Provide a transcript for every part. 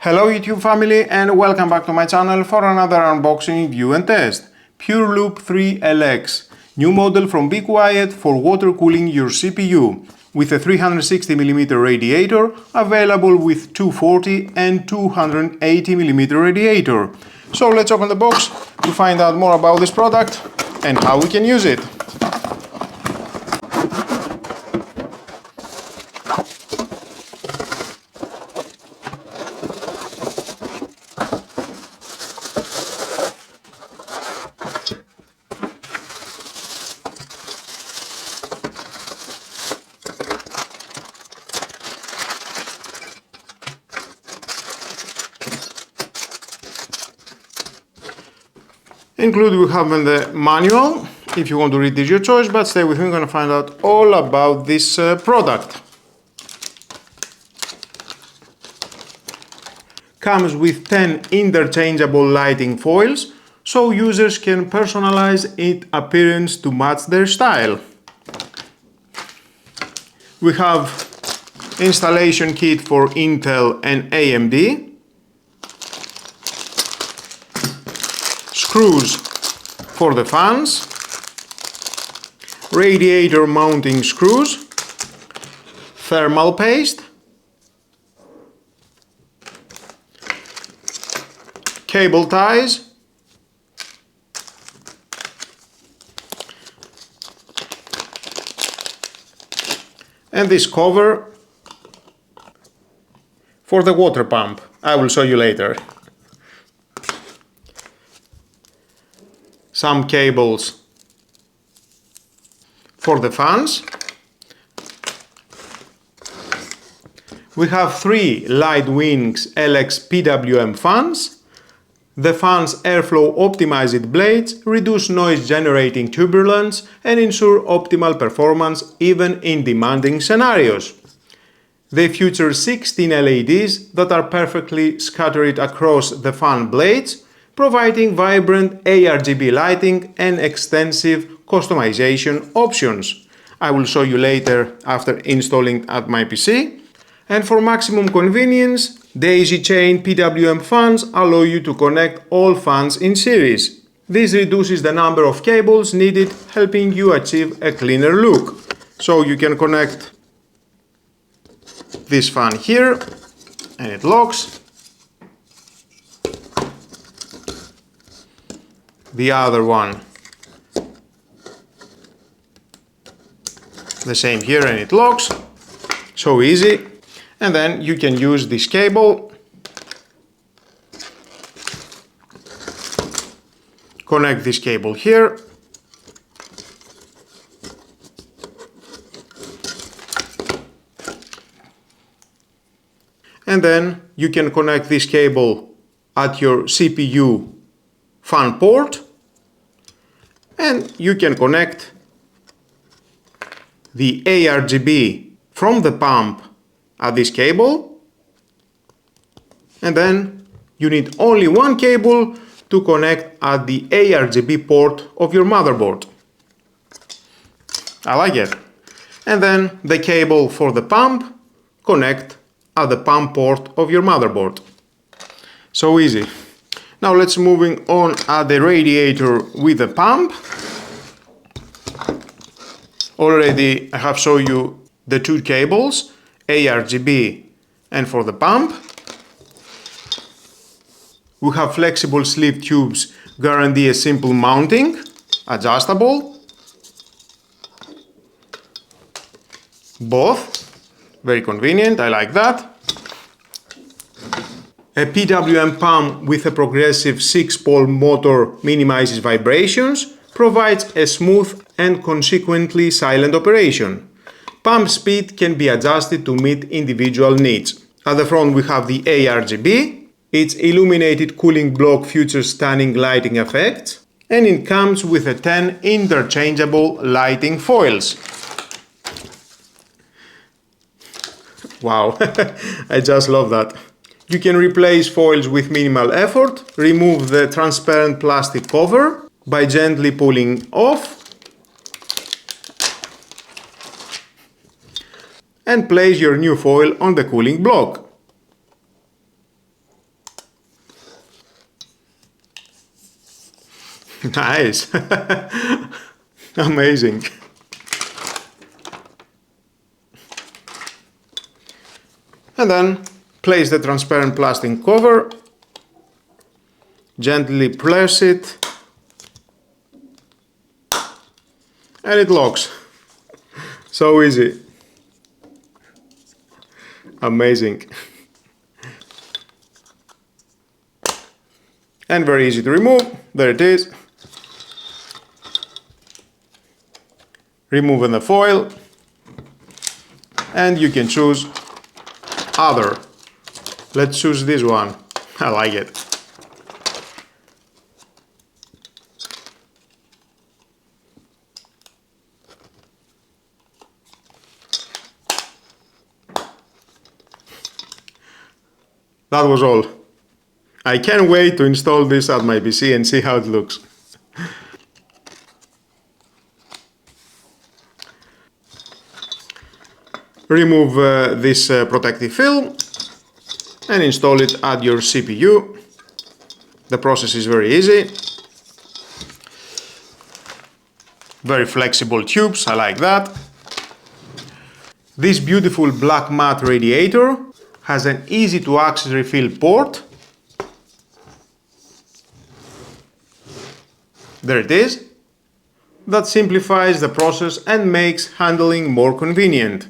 Hello YouTube family and welcome back to my channel for another unboxing, review and test. Pure Loop 3 LX, new model from Be Quiet for water cooling your CPU, with a 360mm radiator available with 240 and 280mm radiator. So let's open the box to find out more about this product and how we can use it. Included we have the manual. If you want to read this, your choice, but stay with me, I'm going to find out all about this product. Comes with 10 interchangeable lighting foils, so users can personalize its appearance to match their style. We have installation kit for Intel and AMD. Screws for the fans, radiator mounting screws, thermal paste, cable ties, and this cover for the water pump. I will show you later. Some cables for the fans. We have 3 Lightwings LX PWM fans. The fans' airflow optimized blades reduce noise generating turbulence and ensure optimal performance even in demanding scenarios. They feature 16 LEDs that are perfectly scattered across the fan blades, providing vibrant ARGB lighting and extensive customization options. I will show you later after installing at my PC. And for maximum convenience, daisy chain PWM fans allow you to connect all fans in series. This reduces the number of cables needed, helping you achieve a cleaner look. So you can connect this fan here and it locks. The other one, the same here, and it locks, so easy. And then you can use this cable, connect this cable here, and then you can connect this cable at your CPU fan port, and you can connect the ARGB from the pump at this cable, and then you need only one cable to connect at the ARGB port of your motherboard. I like it. And then the cable for the pump connect at the pump port of your motherboard. So easy. Now let's moving on at the radiator with the pump. Already I have shown you the 2 cables, ARGB and for the pump. We have flexible sleeve tubes, guarantee a simple mounting, adjustable. Both, very convenient, I like that. A PWM pump with a progressive 6-pole motor minimizes vibrations, provides a smooth and consequently silent operation. Pump speed can be adjusted to meet individual needs. At the front we have the ARGB, its illuminated cooling block features stunning lighting effects, and it comes with a 10 interchangeable lighting foils. Wow, I just love that. You can replace foils with minimal effort, remove the transparent plastic cover by gently pulling off, and place your new foil on the cooling block. Nice. Amazing. And then place the transparent plastic cover, gently press it, and it locks. So easy. Amazing. And very easy to remove. There it is. Removing the foil, and you can choose other. Let's choose this one. I like it. That was all. I can't wait to install this at my PC and see how it looks. Remove this protective film and install it at your CPU. The process is very easy. Very flexible tubes, I like that. This beautiful black matte radiator has an easy to access refill port. There it is. That simplifies the process and makes handling more convenient.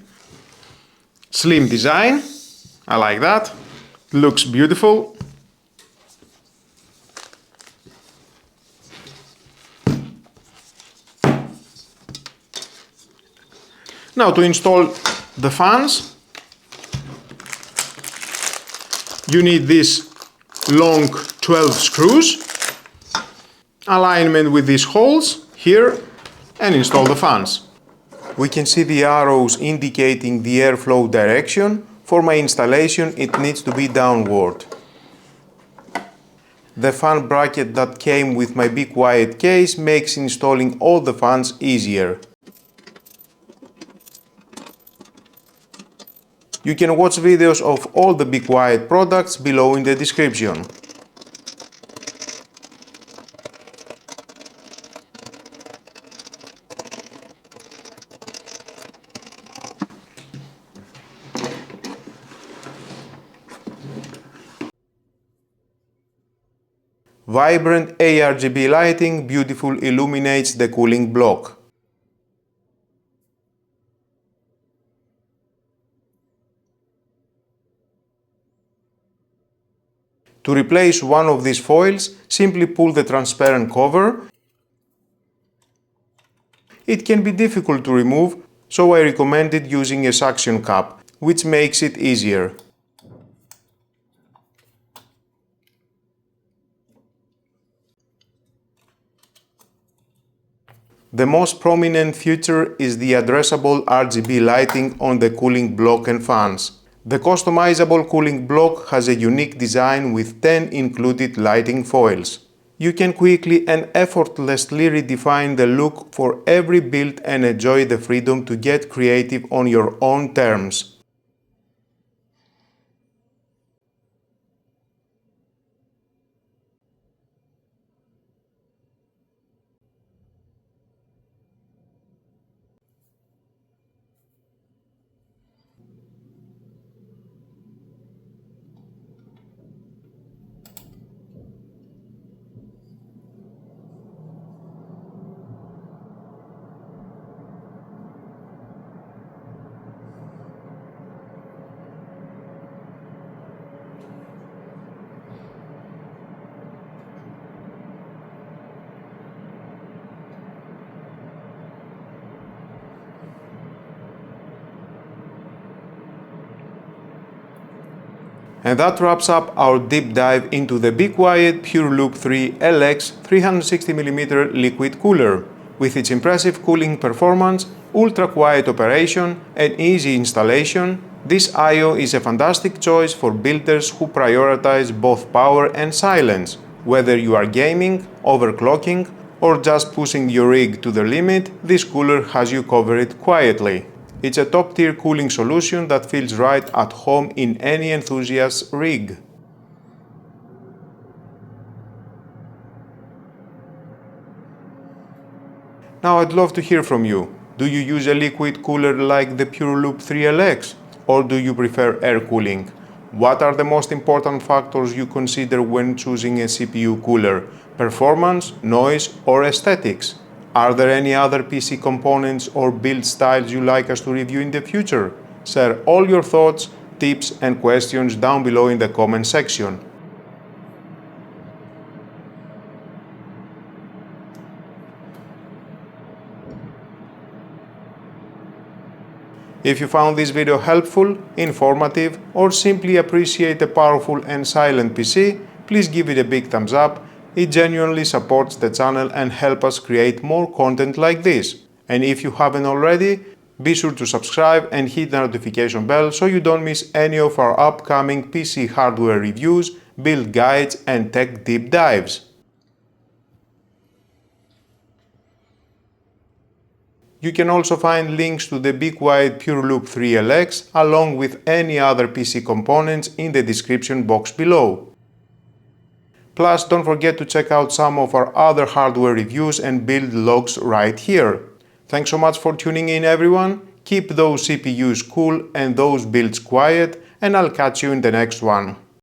Slim design, I like that. Looks beautiful. Now to install the fans, you need these long 12 screws, alignment with these holes here, and install the fans. We can see the arrows indicating the airflow direction. For my installation, it needs to be downward. The fan bracket that came with my Be Quiet case makes installing all the fans easier. You can watch videos of all the Be Quiet products below in the description. Vibrant ARGB lighting beautifully illuminates the cooling block. To replace one of these foils, simply pull the transparent cover. It can be difficult to remove, so I recommended using a suction cup, which makes it easier. The most prominent feature is the addressable RGB lighting on the cooling block and fans. The customizable cooling block has a unique design with 10 included lighting foils. You can quickly and effortlessly redefine the look for every build and enjoy the freedom to get creative on your own terms. And that wraps up our deep dive into the Be Quiet Pure Loop 3 LX 360mm liquid cooler. With its impressive cooling performance, ultra-quiet operation, and easy installation, this I/O is a fantastic choice for builders who prioritize both power and silence. Whether you are gaming, overclocking, or just pushing your rig to the limit, this cooler has you covered quietly. It's a top-tier cooling solution that feels right at home in any enthusiast's rig. Now I'd love to hear from you. Do you use a liquid cooler like the PureLoop 3LX, or do you prefer air cooling? What are the most important factors you consider when choosing a CPU cooler? Performance, noise, or aesthetics? Are there any other PC components or build styles you'd like us to review in the future? Share all your thoughts, tips, and questions down below in the comment section. If you found this video helpful, informative, or simply appreciate a powerful and silent PC, please give it a big thumbs up. It genuinely supports the channel and helps us create more content like this. And if you haven't already, be sure to subscribe and hit the notification bell so you don't miss any of our upcoming PC hardware reviews, build guides, and tech deep dives. You can also find links to the big wide PureLoop 3LX along with any other PC components in the description box below. Plus, don't forget to check out some of our other hardware reviews and build logs right here. Thanks so much for tuning in, everyone. Keep those CPUs cool and those builds quiet, and I'll catch you in the next one.